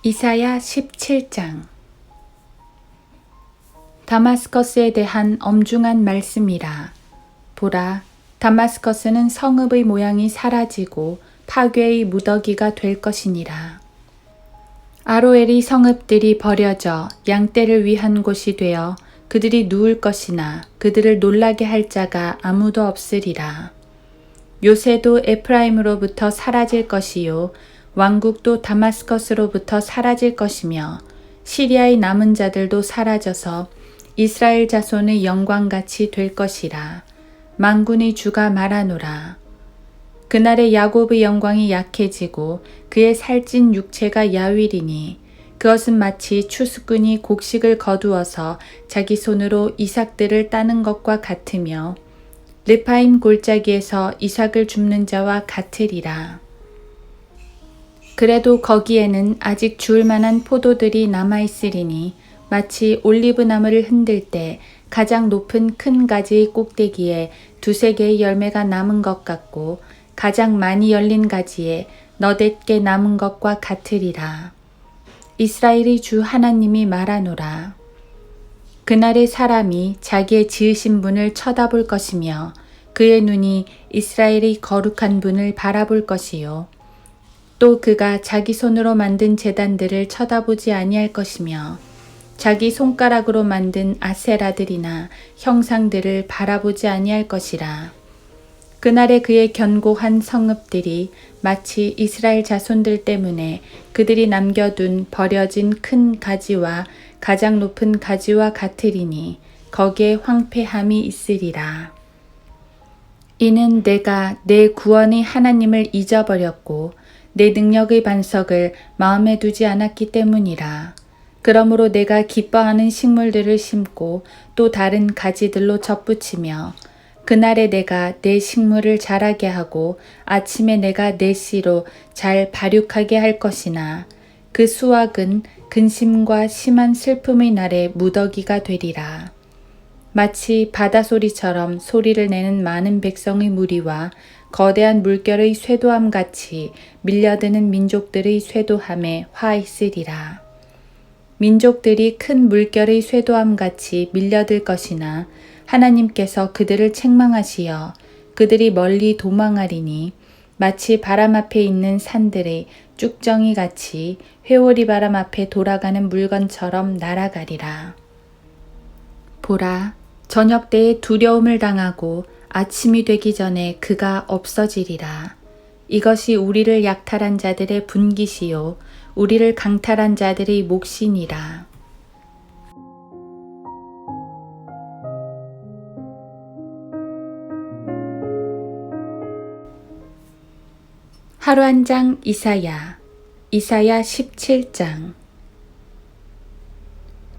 이사야 17장. 다마스커스에 대한 엄중한 말씀이라. 보라, 다마스커스는 성읍의 모양이 사라지고 파괴의 무더기가 될 것이니라. 아로엘이 성읍들이 버려져 양떼를 위한 곳이 되어 그들이 누울 것이나 그들을 놀라게 할 자가 아무도 없으리라. 요새도 에프라임으로부터 사라질 것이요 왕국도 다마스커스로부터 사라질 것이며 시리아의 남은 자들도 사라져서 이스라엘 자손의 영광같이 될 것이라. 만군의 주가 말하노라. 그날에 야곱의 영광이 약해지고 그의 살찐 육체가 야위리니 그것은 마치 추수꾼이 곡식을 거두어서 자기 손으로 이삭들을 따는 것과 같으며 르파임 골짜기에서 이삭을 줍는 자와 같으리라. 그래도 거기에는 아직 주울 만한 포도들이 남아있으리니 마치 올리브나무를 흔들 때 가장 높은 큰 가지의 꼭대기에 두세 개의 열매가 남은 것 같고 가장 많이 열린 가지에 너댓개 남은 것과 같으리라. 이스라엘의 주 하나님이 말하노라. 그날의 사람이 자기의 지으신 분을 쳐다볼 것이며 그의 눈이 이스라엘의 거룩한 분을 바라볼 것이요 또 그가 자기 손으로 만든 제단들을 쳐다보지 아니할 것이며 자기 손가락으로 만든 아세라들이나 형상들을 바라보지 아니할 것이라. 그날에 그의 견고한 성읍들이 마치 이스라엘 자손들 때문에 그들이 남겨둔 버려진 큰 가지와 가장 높은 가지와 같으리니 거기에 황폐함이 있으리라. 이는 내가 내 구원의 하나님을 잊어버렸고 내 능력의 반석을 마음에 두지 않았기 때문이라. 그러므로 내가 기뻐하는 식물들을 심고 또 다른 가지들로 접붙이며 그날에 내가 내 식물을 자라게 하고 아침에 내가 내 씨로 잘 발육하게 할 것이나 그 수확은 근심과 심한 슬픔의 날에 무더기가 되리라. 마치 바다소리처럼 소리를 내는 많은 백성의 무리와 거대한 물결의 쇄도함 같이 밀려드는 민족들의 쇄도함에 화 있으리라. 민족들이 큰 물결의 쇄도함 같이 밀려들 것이나 하나님께서 그들을 책망하시어 그들이 멀리 도망하리니 마치 바람 앞에 있는 산들의 쭉정이 같이 회오리 바람 앞에 돌아가는 물건처럼 날아가리라. 보라, 저녁 때에 두려움을 당하고 아침이 되기 전에 그가 없어지리라. 이것이 우리를 약탈한 자들의 분깃이요 우리를 강탈한 자들의 몫이니라. 하루 한 장 이사야 17장.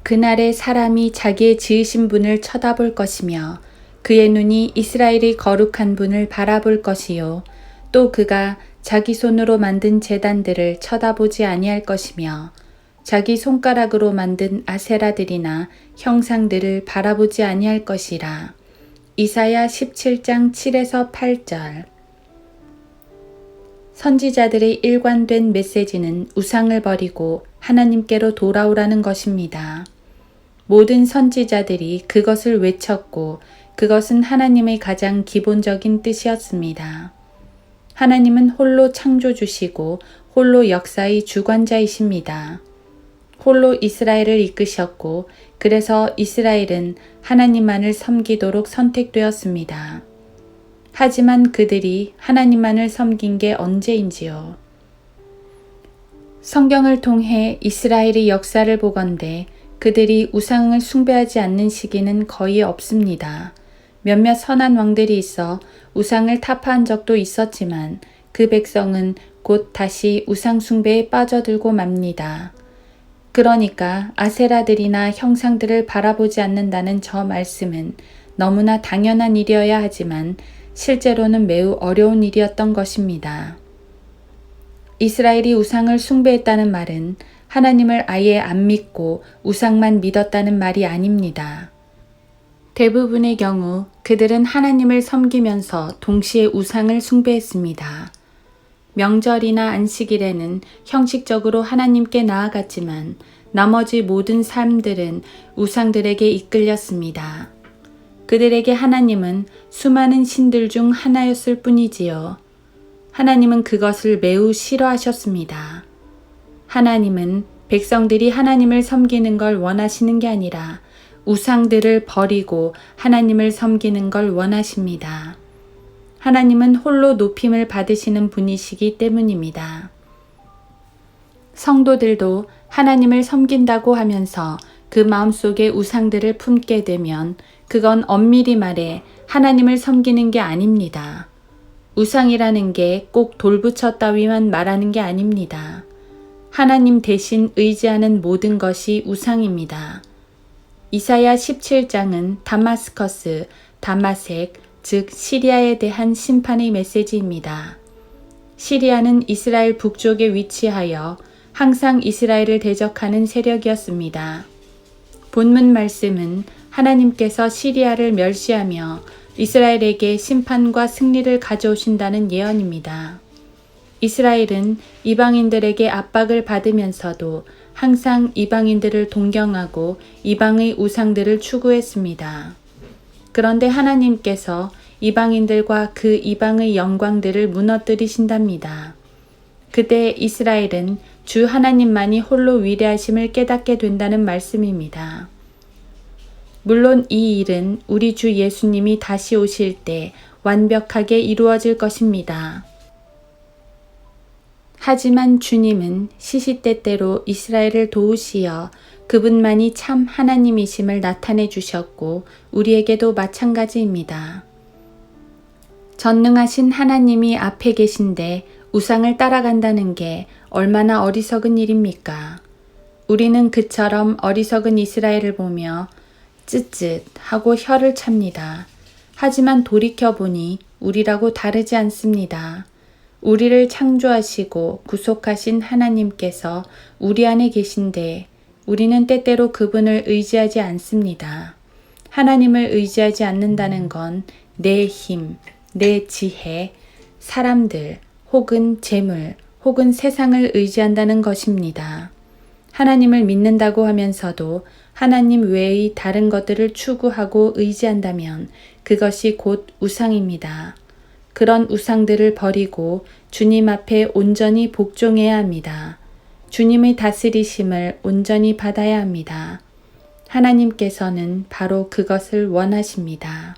그날에 사람이 자기의 지으신 분을 쳐다볼 것이며 그의 눈이 이스라엘의 거룩한 분을 바라볼 것이요 또 그가 자기 손으로 만든 제단들을 쳐다보지 아니할 것이며 자기 손가락으로 만든 아세라들이나 형상들을 바라보지 아니할 것이라. 이사야 17장 7에서 8절. 선지자들의 일관된 메시지는 우상을 버리고 하나님께로 돌아오라는 것입니다. 모든 선지자들이 그것을 외쳤고 그것은 하나님의 가장 기본적인 뜻이었습니다. 하나님은 홀로 창조주시고 홀로 역사의 주관자이십니다. 홀로 이스라엘을 이끄셨고 그래서 이스라엘은 하나님만을 섬기도록 선택되었습니다. 하지만 그들이 하나님만을 섬긴 게 언제인지요. 성경을 통해 이스라엘의 역사를 보건대 그들이 우상을 숭배하지 않는 시기는 거의 없습니다. 몇몇 선한 왕들이 있어 우상을 타파한 적도 있었지만 그 백성은 곧 다시 우상 숭배에 빠져들고 맙니다. 그러니까 아세라들이나 형상들을 바라보지 않는다는 저 말씀은 너무나 당연한 일이어야 하지만 실제로는 매우 어려운 일이었던 것입니다. 이스라엘이 우상을 숭배했다는 말은 하나님을 아예 안 믿고 우상만 믿었다는 말이 아닙니다. 대부분의 경우 그들은 하나님을 섬기면서 동시에 우상을 숭배했습니다. 명절이나 안식일에는 형식적으로 하나님께 나아갔지만 나머지 모든 삶들은 우상들에게 이끌렸습니다. 그들에게 하나님은 수많은 신들 중 하나였을 뿐이지요. 하나님은 그것을 매우 싫어하셨습니다. 하나님은 백성들이 하나님을 섬기는 걸 원하시는 게 아니라 우상들을 버리고 하나님을 섬기는 걸 원하십니다. 하나님은 홀로 높임을 받으시는 분이시기 때문입니다. 성도들도 하나님을 섬긴다고 하면서 그 마음속에 우상들을 품게 되면 그건 엄밀히 말해 하나님을 섬기는 게 아닙니다. 우상이라는 게 꼭 돌부처 따위만 말하는 게 아닙니다. 하나님 대신 의지하는 모든 것이 우상입니다. 이사야 17장은 다마스커스, 다마색, 즉 시리아에 대한 심판의 메시지입니다. 시리아는 이스라엘 북쪽에 위치하여 항상 이스라엘을 대적하는 세력이었습니다. 본문 말씀은 하나님께서 시리아를 멸시하며 이스라엘에게 심판과 승리를 가져오신다는 예언입니다. 이스라엘은 이방인들에게 압박을 받으면서도 항상 이방인들을 동경하고 이방의 우상들을 추구했습니다. 그런데 하나님께서 이방인들과 그 이방의 영광들을 무너뜨리신답니다. 그때 이스라엘은 주 하나님만이 홀로 위대하심을 깨닫게 된다는 말씀입니다. 물론 이 일은 우리 주 예수님이 다시 오실 때 완벽하게 이루어질 것입니다. 하지만 주님은 시시때때로 이스라엘을 도우시어 그분만이 참 하나님이심을 나타내 주셨고 우리에게도 마찬가지입니다. 전능하신 하나님이 앞에 계신데 우상을 따라간다는 게 얼마나 어리석은 일입니까? 우리는 그처럼 어리석은 이스라엘을 보며 쯧쯧 하고 혀를 찹니다. 하지만 돌이켜보니 우리라고 다르지 않습니다. 우리를 창조하시고 구속하신 하나님께서 우리 안에 계신데 우리는 때때로 그분을 의지하지 않습니다. 하나님을 의지하지 않는다는 건 내 힘, 내 지혜, 사람들 혹은 재물 혹은 세상을 의지한다는 것입니다. 하나님을 믿는다고 하면서도 하나님 외의 다른 것들을 추구하고 의지한다면 그것이 곧 우상입니다. 그런 우상들을 버리고 주님 앞에 온전히 복종해야 합니다. 주님의 다스리심을 온전히 받아야 합니다. 하나님께서는 바로 그것을 원하십니다.